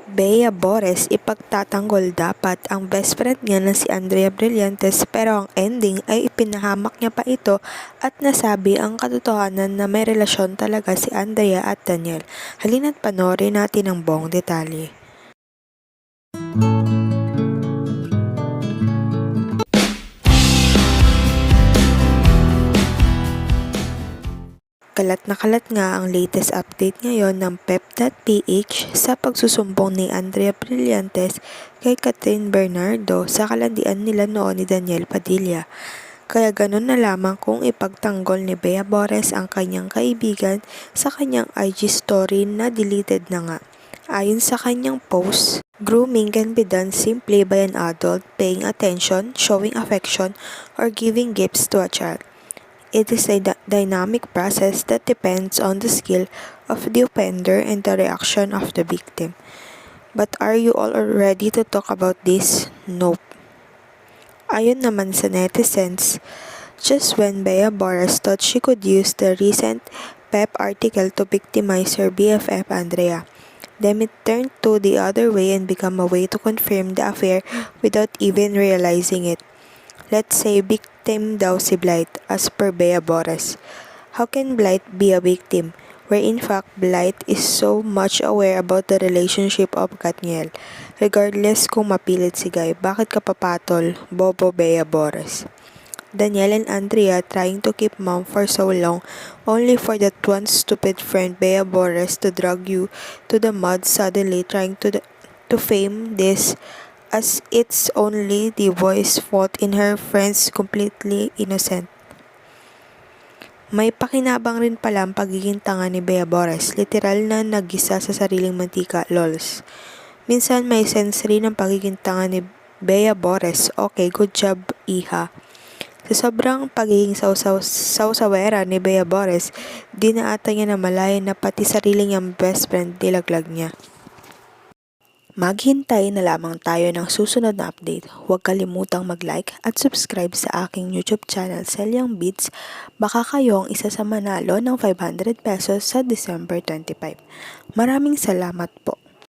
Bea Bores ipagtatanggol dapat ang best friend niya na si Andrea Brillantes pero ang ending ay ipinahamak niya pa ito at nasabi ang katotohanan na may relasyon talaga si Andrea at Daniel. Halina't panoorin natin ang buong detalye. Kalat nga ang latest update ngayon ng Pep.ph sa pagsusumbong ni Andrea Brillantes kay Catherine Bernardo sa kalandian nila noon ni Daniel Padilla. Kaya ganun na lamang kung ipagtanggol ni Bea Bores ang kanyang kaibigan sa kanyang IG story na deleted na nga. Ayon sa kanyang post, grooming can be done simply by an adult paying attention, showing affection, or giving gifts to a child. It is a dynamic process that depends on the skill of the offender and the reaction of the victim. But are you all ready to talk about this? Nope. Ayon naman sa netizens, just when Bea Bores thought she could use the recent Pep article to victimize her BFF Andrea, then it turned to the other way and became a way to confirm the affair without even realizing it. Let's say victim daw si Blight as per Bea Bores. How can Blight be a victim? Where in fact Blight is so much aware about the relationship of Katniel. Regardless kung mapilit si Guy, bakit ka papatol, Bobo Bea Bores? Daniel and Andrea trying to keep mom for so long, only for that one stupid friend Bea Bores to drag you to the mud suddenly trying to fame this as it's only the boy's fault in her friend's completely innocent. May pakinabang rin pala ang pagiging tanga ni Bea Bores, literal na naggisa sa sariling mantika, lols. Minsan may sense rin ang pagiging tanga ni Bea Bores, okay, good job, iha. Sa sobrang pagiging sausawera ni Bea Bores, di na ata niya namalayan na pati sarili niyang best friend nilaglag niya. Maghintay na lamang tayo ng susunod na update. Huwag kalimutang mag-like at subscribe sa aking YouTube channel, Celiang Beats. Baka kayo ang isa sa manalo ng 500 pesos sa December 25. Maraming salamat po.